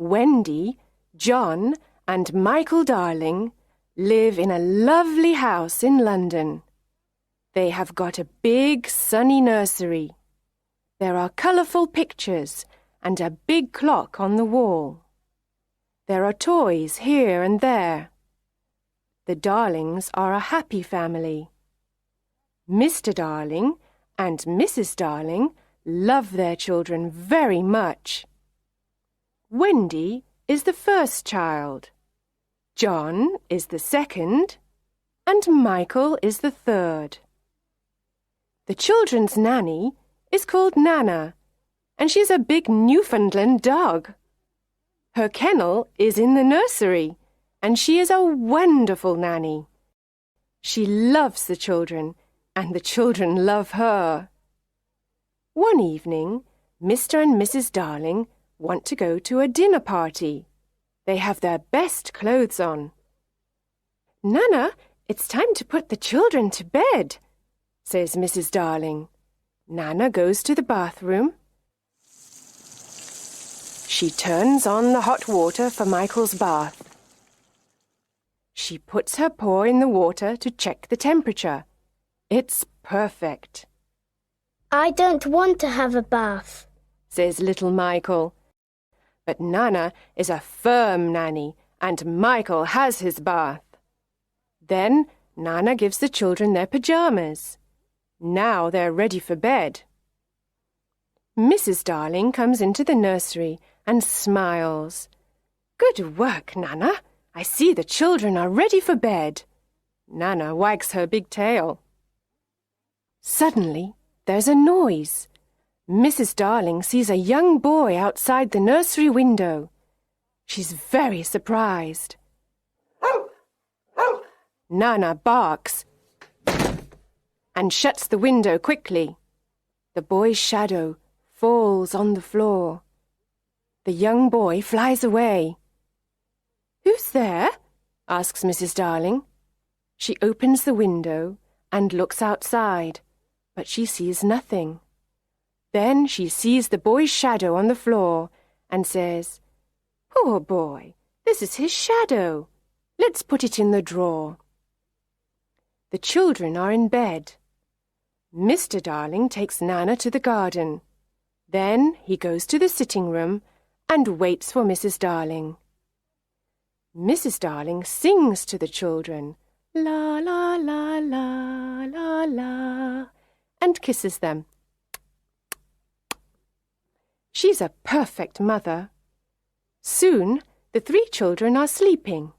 Wendy, John, and Michael Darling live in a lovely house in London. They have got a big sunny nursery. There are colourful pictures and a big clock on the wall. There are toys here and there. The Darlings are a happy family. Mr. Darling and Mrs. Darling love their children very much. Wendy is the first child. John is the second, and Michael is the third. The children's nanny is called Nana, and she's a big Newfoundland dog. Her kennel is in the nursery, and she is a wonderful nanny. She loves the children, and the children love her. One evening, Mr. and Mrs. Darling want to go to a dinner party. They have their best clothes on. Nana, it's time to put the children to bed, says Mrs. Darling. Nana goes to the bathroom. She turns on the hot water for Michael's bath. She puts her paw in the water to check the temperature. It's perfect. I don't want to have a bath, says little Michael. But Nana is a firm nanny, and Michael has his bath. Then Nana gives the children their pyjamas. Now they're ready for bed. Mrs. Darling comes into the nursery and smiles. Good work, Nana. I see the children are ready for bed. Nana wags her big tail. Suddenly, there's a noise. Mrs. Darling sees a young boy outside the nursery window. She's very surprised. Nana barks and shuts the window quickly. The boy's shadow falls on the floor. The young boy flies away. Who's there? Asks Mrs. Darling. She opens the window and looks outside, but she sees nothing. Then she sees the boy's shadow on the floor and says, Poor boy, this is his shadow. Let's put it in the drawer. The children are in bed. Mr. Darling takes Nana to the garden. Then he goes to the sitting room and waits for Mrs. Darling. Mrs. Darling sings to the children, la la la la la la, and kisses them. She's a perfect mother. Soon the three children are sleeping.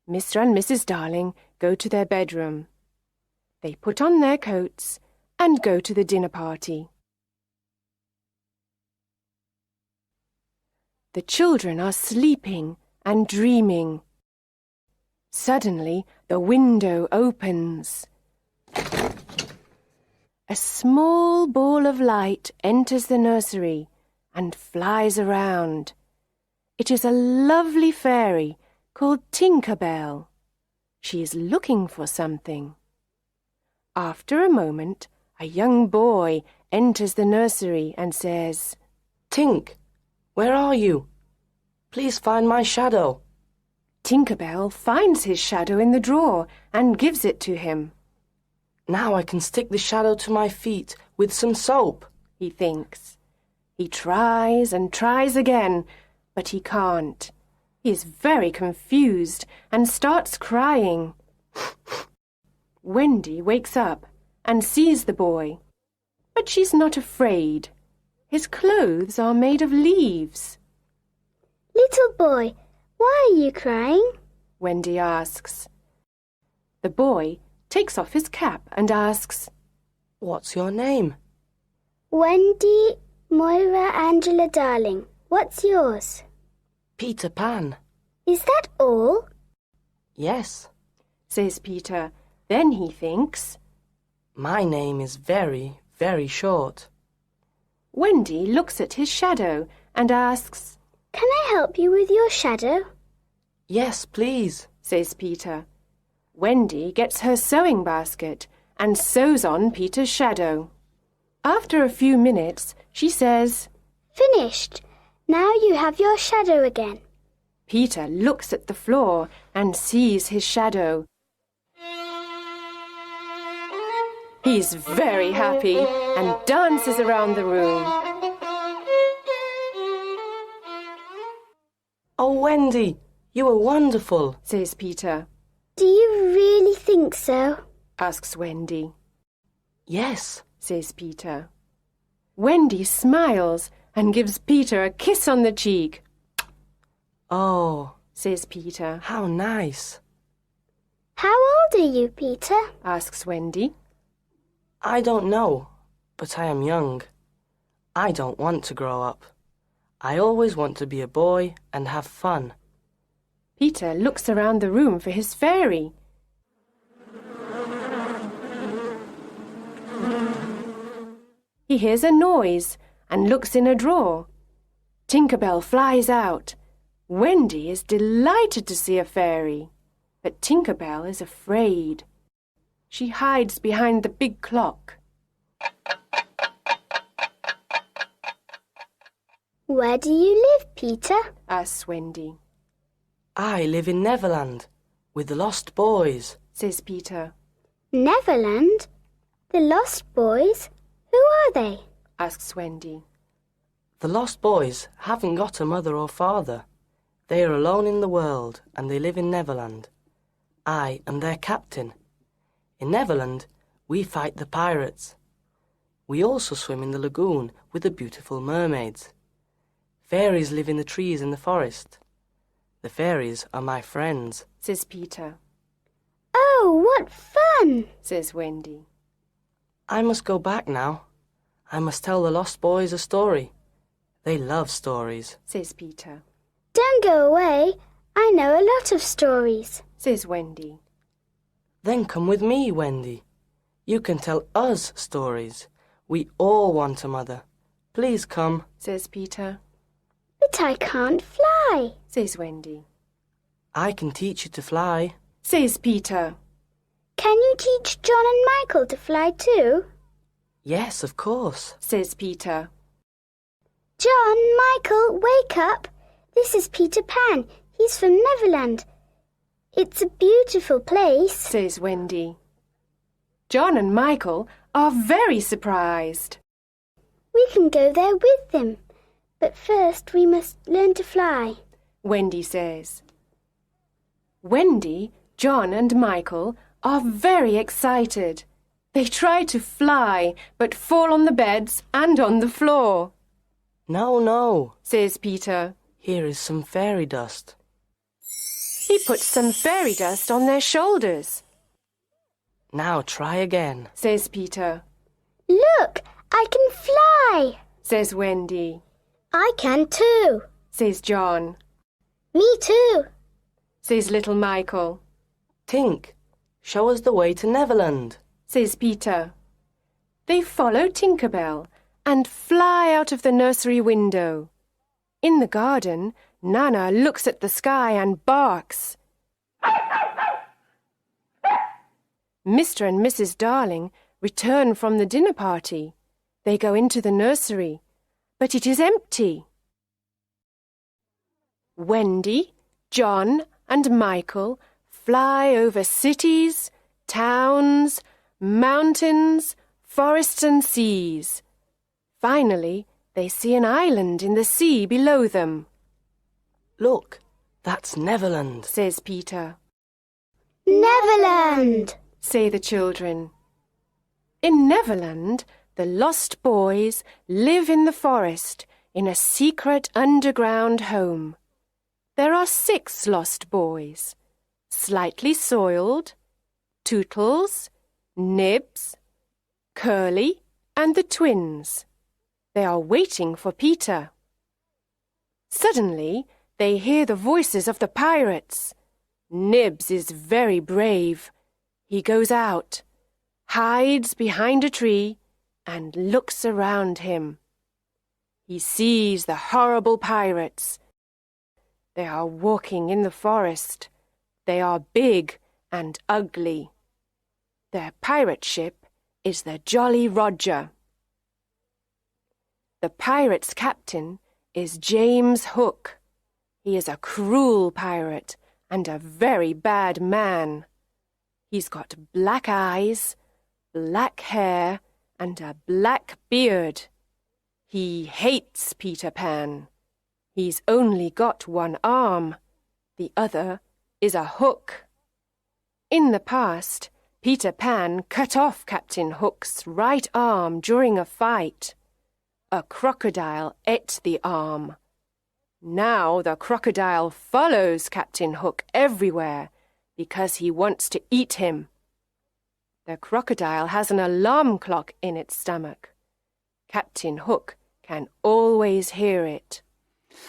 Mr. and Mrs. Darling go to their bedroom. They put on their coats and go to the dinner party. The children are sleeping and dreaming. Suddenly the window opens. A small ball of light enters the nursery and flies around. It is a lovely fairy called Tinker Bell. She is looking for something. After a moment, a young boy enters the nursery and says, Tink, where are you? Please find my shadow. Tinker Bell finds his shadow in the drawer and gives it to him. Now I can stick the shadow to my feet with some soap, he thinks. He tries and tries again, but he can't. He is very confused and starts crying. Wendy wakes up and sees the boy, but she's not afraid. His clothes are made of leaves. Little boy, why are you crying? Wendy asks. The boy takes off his cap and asks, What's your name? Wendy Moira Angela Darling. What's yours? Peter Pan. Is that all? Yes, says Peter. Then he thinks, my name is very, very short. Wendy looks at his shadow and asks, Can I help you with your shadow? Yes, please, says Peter. Wendy gets her sewing basket and sews on Peter's shadow. After a few minutes, she says, Finished. Now you have your shadow again. Peter looks at the floor and sees his shadow. He's very happy and dances around the room. Oh, Wendy, you were wonderful, says Peter. Do you really think so? Asks Wendy. Yes, says Peter. Wendy smiles and gives Peter a kiss on the cheek. Oh, says Peter. How nice. How old are you, Peter? Asks Wendy. I don't know, but I am young. I don't want to grow up. I always want to be a boy and have fun. Peter looks around the room for his fairy. He hears a noise and looks in a drawer. Tinker Bell flies out. Wendy is delighted to see a fairy, but Tinker Bell is afraid. She hides behind the big clock. Where do you live, Peter? Asks Wendy. I live in Neverland with the lost boys, says Peter. Neverland? The Lost Boys? Who are they? Asks Wendy. The lost boys haven't got a mother or father. They are alone in the world and they live in Neverland. I am their captain. In Neverland, we fight the pirates. We also swim in the lagoon with the beautiful mermaids. Fairies live in the trees in the forest. The fairies are my friends, says Peter. Oh, what fun! Says Wendy. I must go back now. I must tell the lost boys a story. They love stories, says Peter. Don't go away. I know a lot of stories, says Wendy. Then come with me, Wendy. You can tell us stories. We all want a mother. Please come, says Peter. But I can't fly, says Wendy. I can teach you to fly, says Peter. Can you teach John and Michael to fly too? Yes, of course, says Peter. John, Michael, wake up. This is Peter Pan. He's from Neverland. It's a beautiful place, says Wendy. John and Michael are very surprised. We can go there with them, but first we must learn to fly, Wendy says. Wendy, John and Michael are very excited. They try to fly, but fall on the beds and on the floor. No, no, says Peter. Here is some fairy dust. He puts some fairy dust on their shoulders. Now try again, says Peter. Look, I can fly, says Wendy. I can too, says John. Me too, says little Michael. Tink, show us the way to Neverland, says Peter. They follow Tinker Bell and fly out of the nursery window. In the garden, Nana looks at the sky and barks. Mr. and Mrs. Darling return from the dinner party. They go into the nursery, but it is empty. Wendy, John, and Michael fly over cities, towns, mountains, forests and seas. Finally, they see an island in the sea below them. Look, that's Neverland, says Peter. Neverland, say the children. In Neverland, the lost boys live in the forest in a secret underground home. There are 6 lost boys: Slightly Soiled, Tootles, Nibs, Curly, and the twins. They are waiting for Peter. Suddenly, they hear the voices of the pirates. Nibs is very brave. He goes out, hides behind a tree, and looks around him. He sees the horrible pirates. They are walking in the forest. They are big and ugly. Their pirate ship is the Jolly Roger. The pirates' captain is James Hook. He is a cruel pirate and a very bad man. He's got black eyes, black hair, and a black beard. He hates Peter Pan. He's only got one arm. The other is a hook. In the past, Peter Pan cut off Captain Hook's right arm during a fight. A crocodile ate the arm. Now the crocodile follows Captain Hook everywhere because he wants to eat him. The crocodile has an alarm clock in its stomach. Captain Hook can always hear it.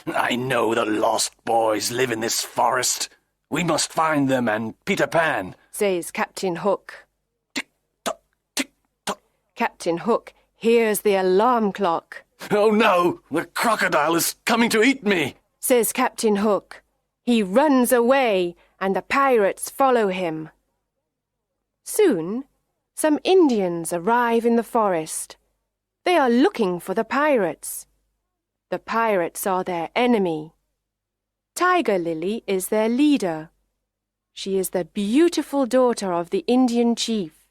I know the lost boys live in this forest. We must find them and Peter Pan, says Captain Hook. Tick-tock, tick-tock. Captain Hook hears the alarm clock. Oh no, the crocodile is coming to eat me, says Captain Hook. He runs away and the pirates follow him. Soon, some Indians arrive in the forest. They are looking for the pirates. The pirates are their enemy. Tiger Lily is their leader. She is the beautiful daughter of the Indian chief.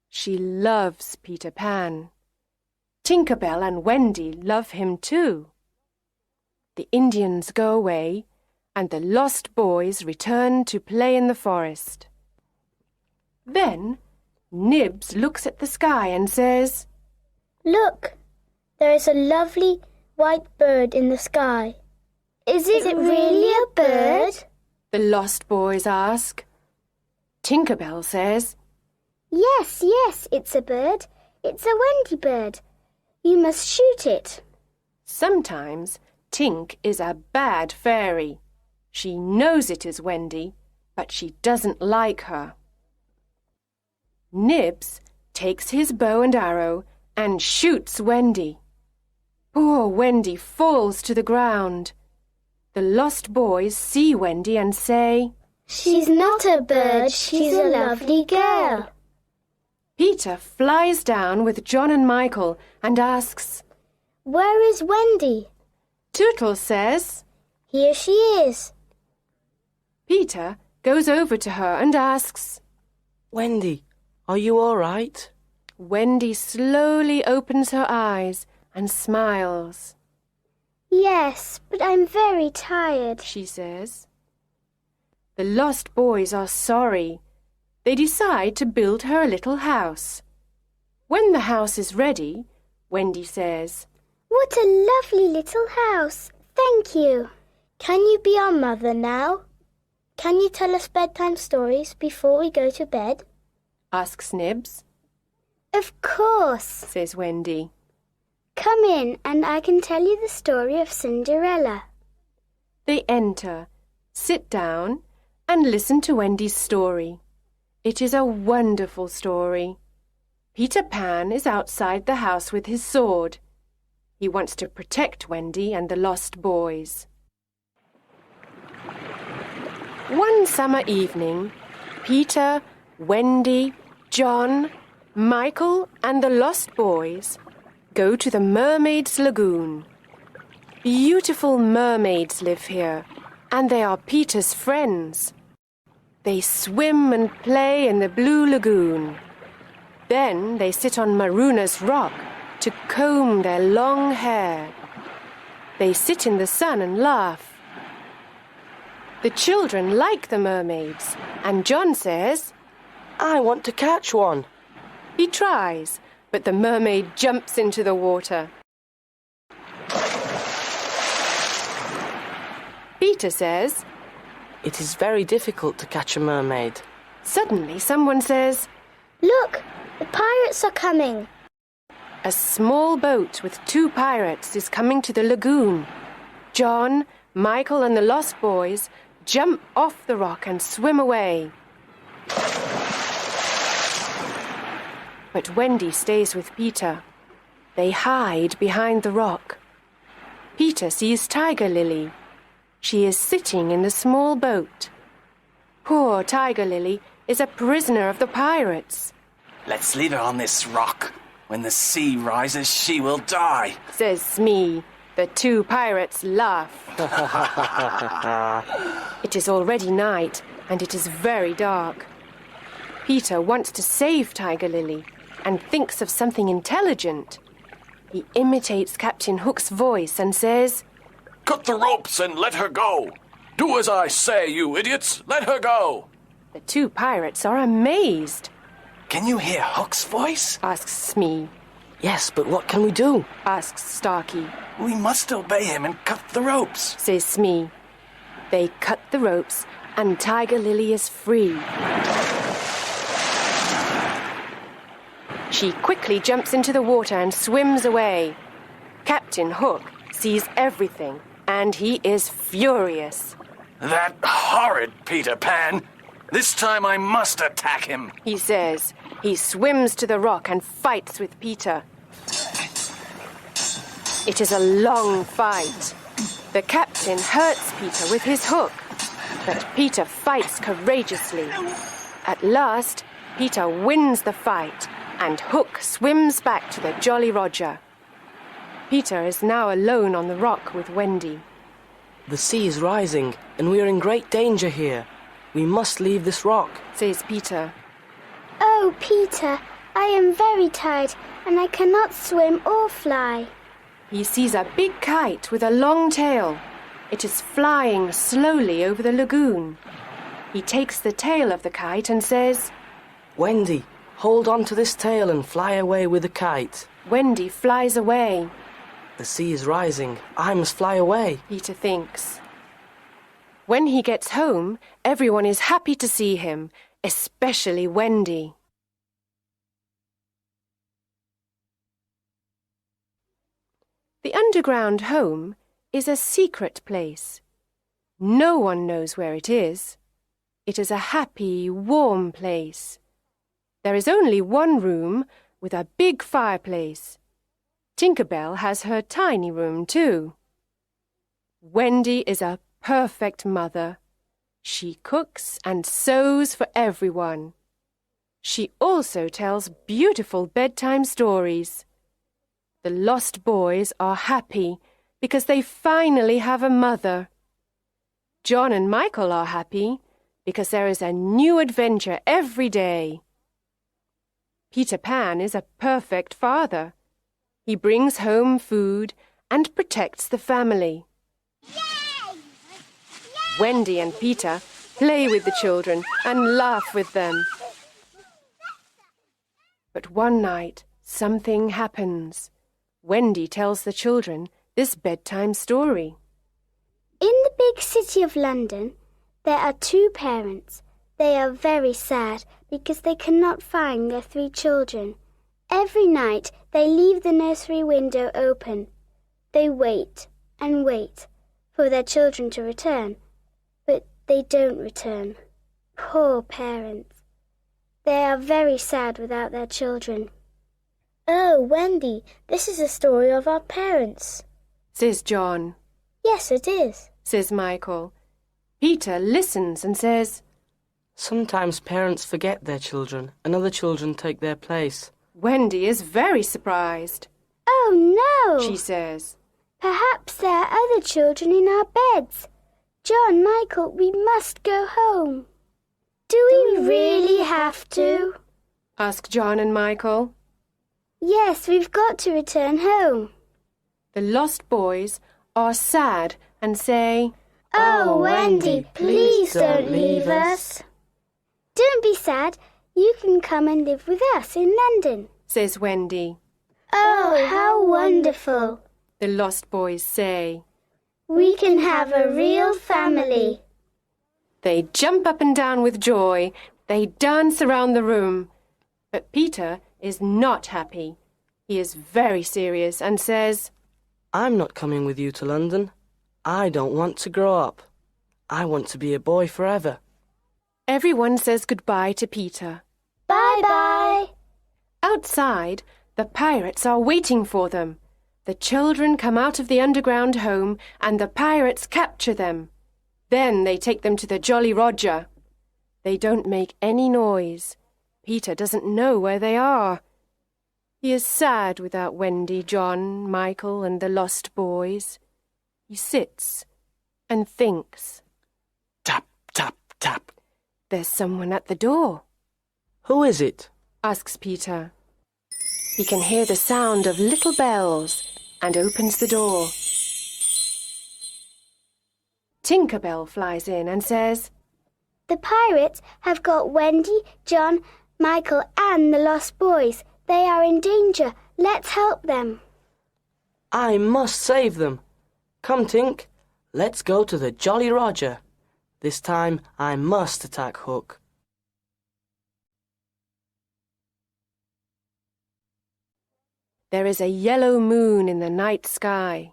She loves Peter Pan. Tinker Bell and Wendy love him too. The Indians go away, and the lost boys return to play in the forest. Then Nibs looks at the sky and says, Look, there is a lovely white bird in the sky. Is it really a bird? The lost boys ask. Tinker Bell says, Yes, it's a bird. It's a Wendy bird. You must shoot it. Sometimes Tink is a bad fairy. She knows it is Wendy, but she doesn't like her. Nibs takes his bow and arrow and shoots Wendy. Poor Wendy falls to the ground. The lost boys see Wendy and say, She's not a bird, she's a lovely girl. Peter flies down with John and Michael and asks, Where is Wendy? Tootles says, Here she is. Peter goes over to her and asks, Wendy, are you all right? Wendy slowly opens her eyes and smiles. Yes, but I'm very tired, she says. The lost boys are sorry. They decide to build her a little house. When the house is ready, Wendy says, What a lovely little house. Thank you. Can you be our mother now? Can you tell us bedtime stories before we go to bed? asks Nibs. Of course, says Wendy. Come in and I can tell you the story of Cinderella. They enter, sit down, and listen to Wendy's story. It is a wonderful story. Peter Pan is outside the house with his sword. He wants to protect Wendy and the lost boys. One summer evening, Peter, Wendy, John, Michael, and the lost boys go to the Mermaid's Lagoon. Beautiful mermaids live here, and they are Peter's friends. They swim and play in the blue lagoon. Then they sit on Maruna's rock to comb their long hair. They sit in the sun and laugh. The children like the mermaids, and John says, I want to catch one. He tries, but the mermaid jumps into the water. Peter says, It is very difficult to catch a mermaid. Suddenly someone says, Look, the pirates are coming. A small boat with 2 pirates is coming to the lagoon. John, Michael, and the lost boys jump off the rock and swim away. But Wendy stays with Peter. They hide behind the rock. Peter sees Tiger Lily. She is sitting in the small boat. Poor Tiger Lily is a prisoner of the pirates, Let's leave her on this rock. When the sea rises, she will die, says Smee, The two pirates laugh. It is already night, and it is very dark. Peter wants to save Tiger Lily and thinks of something intelligent. He imitates Captain Hook's voice and says, Cut the ropes and let her go. Do as I say, you idiots. Let her go. The two pirates are amazed. Can you hear Hook's voice? Asks Smee. Yes, but what can we do? Asks Starkey. We must obey him and cut the ropes. Says Smee. They cut the ropes and Tiger Lily is free. She quickly jumps into the water and swims away. Captain Hook sees everything and he is furious. That horrid Peter Pan. This time I must attack him. He says. He swims to the rock and fights with Peter. It is a long fight. The captain hurts Peter with his hook, but Peter fights courageously. At last, Peter wins the fight, and Hook swims back to the Jolly Roger. Peter is now alone on the rock with Wendy. The sea is rising, and we are in great danger here. We must leave this rock, says Peter. Oh, Peter, I am very tired and I cannot swim or fly. He sees a big kite with a long tail. It is flying slowly over the lagoon. He takes the tail of the kite and says, Wendy, hold on to this tail and fly away with the kite. Wendy flies away. The sea is rising. I must fly away, Peter thinks. When he gets home, everyone is happy to see him, especially Wendy. The underground home is a secret place. No one knows where it is. It is a happy, warm place. There is only one room with a big fireplace. Tinker Bell has her tiny room too. Wendy is a perfect mother. She cooks and sews for everyone. She also tells beautiful bedtime stories. The lost boys are happy because they finally have a mother. John and Michael are happy because there is a new adventure every day. Peter Pan is a perfect father. He brings home food and protects the family. Yay! Wendy and Peter play with the children and laugh with them. But one night, something happens. Wendy tells the children this bedtime story. In the big city of London, there are two parents. They are very sad because they cannot find their three children. Every night they leave the nursery window open. They wait and wait for their children to return, but they don't return. Poor parents. They are very sad without their children. Oh, Wendy, this is a story of our parents, says John. Yes, it is, says Michael. Peter listens and says, Sometimes parents forget their children and other children take their place. Wendy is very surprised. Oh, no, she says. Perhaps there are other children in our beds. John, Michael, we must go home. Do we really have to? Ask John and Michael. Yes, we've got to return home. The lost boys are sad and say, Oh, Wendy, please don't leave us. Don't be sad. You can come and live with us in London, says Wendy. Oh, how wonderful, the lost boys say. We can have a real family. They jump up and down with joy. They dance around the room. But Peter is not happy. He is very serious and says, I'm not coming with you to London. I don't want to grow up. I want to be a boy forever. Everyone says goodbye to Peter. Bye-bye. Outside, the pirates are waiting for them. The children come out of the underground home and the pirates capture them. Then they take them to the Jolly Roger. They don't make any noise. Peter doesn't know where they are. He is sad without Wendy, John, Michael, and the lost boys. He sits and thinks. Tap, tap, tap. There's someone at the door. Who is it? Asks Peter. He can hear the sound of little bells and opens the door. Tinker Bell flies in and says, The pirates have got Wendy, John, Michael, and the lost boys. They are in danger. Let's help them. I must save them. Come, Tink. Let's go to the Jolly Roger. This time I must attack Hook. There is a yellow moon in the night sky.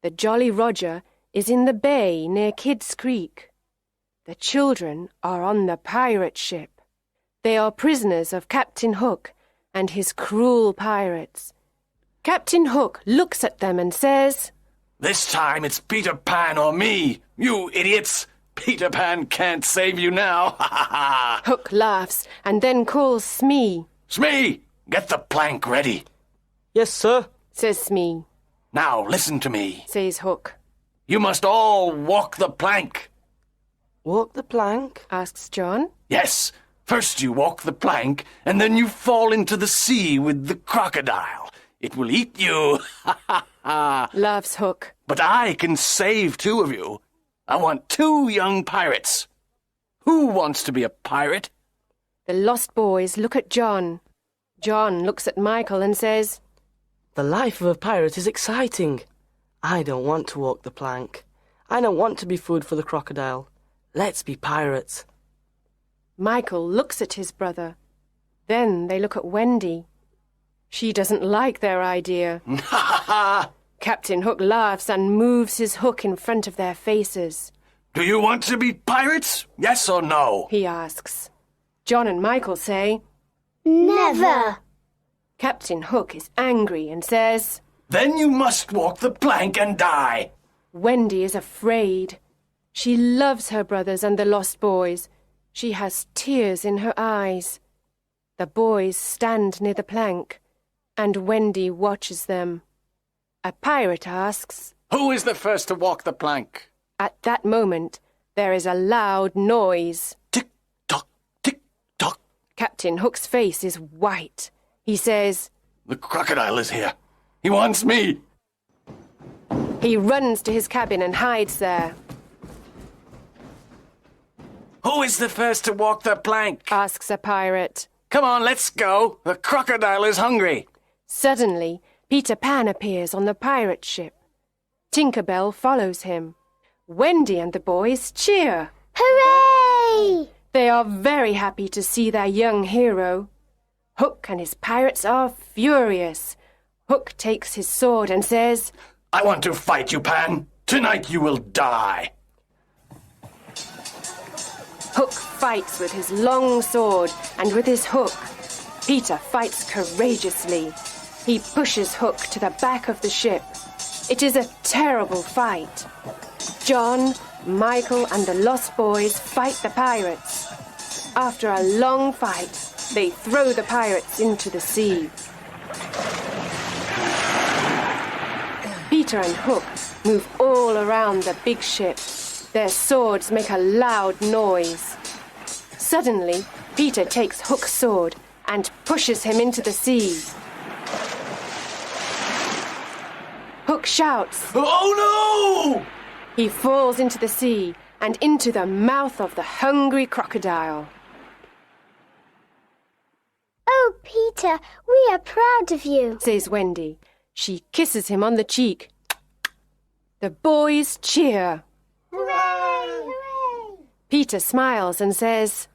The Jolly Roger is in the bay near Kidd's Creek. The children are on the pirate ship. They are prisoners of Captain Hook and his cruel pirates. Captain Hook looks at them and says, This time it's Peter Pan or me, you idiots. Peter Pan can't save you now. Ha ha ha. Hook laughs and then calls Smee. Smee, get the plank ready. Yes, sir. Says Smee. Now listen to me. Says Hook. You must all walk the plank. Walk the plank? Asks John. Yes, first you walk the plank, and then you fall into the sea with the crocodile. It will eat you. Ha ha ha. Laughs Hook. But I can save two of you. I want 2 young pirates. Who wants to be a pirate? The lost boys look at John. John looks at Michael and says, The life of a pirate is exciting. I don't want to walk the plank. I don't want to be food for the crocodile. Let's be pirates. Michael looks at his brother. Then they look at Wendy. She doesn't like their idea. Ha ha ha! Captain Hook laughs and moves his hook in front of their faces. Do you want to be pirates? Yes or no? He asks. John and Michael say, Never. Captain Hook is angry and says, Then you must walk the plank and die. Wendy is afraid. She loves her brothers and the lost boys. She has tears in her eyes. The boys stand near the plank, and Wendy watches them. A pirate asks, Who is the first to walk the plank? At that moment, there is a loud noise. Tick-tock, tick-tock. Captain Hook's face is white. He says, The crocodile is here. He wants me. He runs to his cabin and hides there. Who is the first to walk the plank? Asks a pirate. Come on, let's go. The crocodile is hungry. Suddenly, Peter Pan appears on the pirate ship. Tinker Bell follows him. Wendy and the boys cheer. Hooray! They are very happy to see their young hero. Hook and his pirates are furious. Hook takes his sword and says, I want to fight you, Pan. Tonight you will die. Hook fights with his long sword and with his hook. Peter fights courageously. He pushes Hook to the back of the ship. It is a terrible fight. John, Michael, and the lost boys fight the pirates. After a long fight, they throw the pirates into the sea. Peter and Hook move all around the big ship. Their swords make a loud noise. Suddenly, Peter takes Hook's sword and pushes him into the sea. Hook shouts. Oh no! He falls into the sea and into the mouth of the hungry crocodile. Oh, Peter, we are proud of you. Says Wendy. She kisses him on the cheek. The boys cheer. Hooray! Hooray! Peter smiles and says,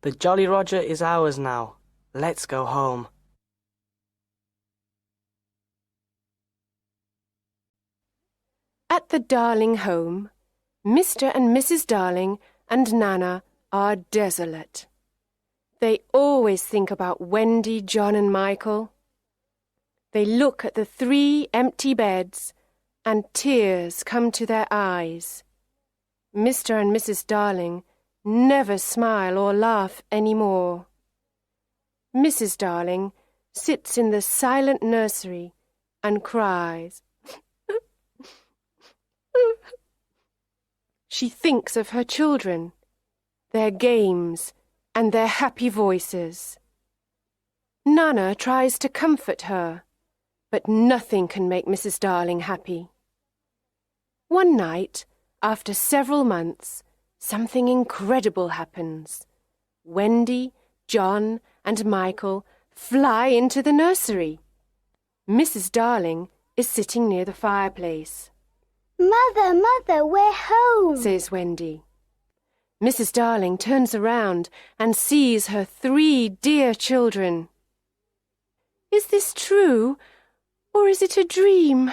The Jolly Roger is ours now. Let's go home. At the Darling home, Mr. and Mrs. Darling and Nana are desolate. They always think about Wendy, John, and Michael. They look at the 3 empty beds, and tears come to their eyes. Mr. and Mrs. Darling never smile or laugh any more. Mrs. Darling sits in the silent nursery and cries. She thinks of her children, their games, and their happy voices. Nana tries to comfort her, but nothing can make Mrs. Darling happy. One night, after several months, something incredible happens. Wendy, John, and Michael fly into the nursery. Mrs. Darling is sitting near the fireplace. Mother, Mother, we're home, says Wendy. Mrs. Darling turns around and sees her 3 dear children. Is this true, or is it a dream?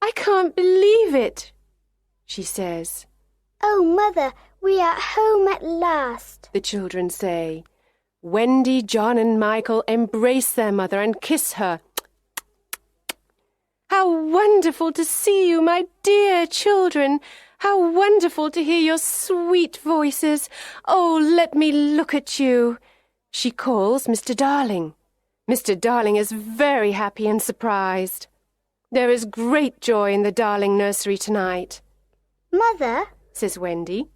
I can't believe it, she says. Oh, Mother, we are home at last, the children say. Wendy, John, and Michael embrace their mother and kiss her. How wonderful to see you, my dear children! How wonderful to hear your sweet voices! Oh, let me look at you! She calls Mr. Darling. Mr. Darling is very happy and surprised. There is great joy in the Darling nursery tonight. Mother, says Wendy,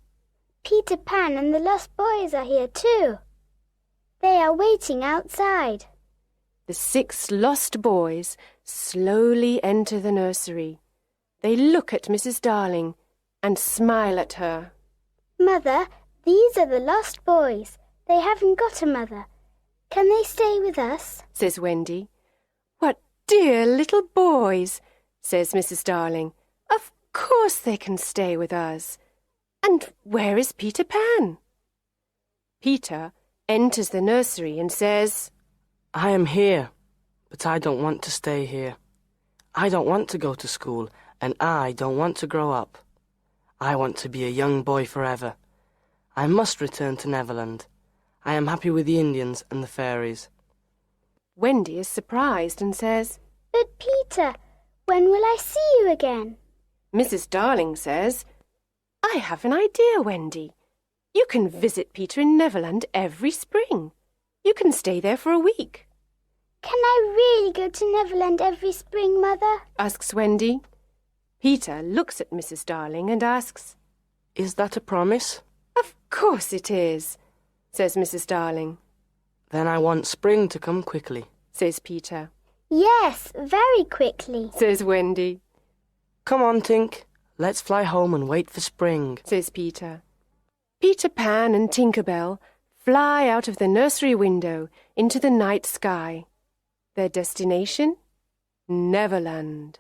Peter Pan and the Lost Boys are here too. They are waiting outside. The 6 lost boys slowly enter the nursery. They look at Mrs. Darling and smile at her. Mother, these are the lost boys. They haven't got a mother. Can they stay with us? Says Wendy. What dear little boys, says Mrs. Darling. Of course they can stay with us. And where is Peter Pan? Peter enters the nursery and says, I am here, but I don't want to stay here. I don't want to go to school, and I don't want to grow up. I want to be a young boy forever. I must return to Neverland. I am happy with the Indians and the fairies. Wendy is surprised and says, But Peter, when will I see you again? Mrs. Darling says, I have an idea, Wendy. You can visit Peter in Neverland every spring. You can stay there for a week. Can I really go to Neverland every spring, Mother? Asks Wendy. Peter looks at Mrs. Darling and asks, Is that a promise? Of course it is, says Mrs. Darling. Then I want spring to come quickly, says Peter. Yes, very quickly, says Wendy. Come on, Tink. Let's fly home and wait for spring, says Peter. Peter Pan and Tinker Bell fly out of the nursery window into the night sky. Their destination? Neverland.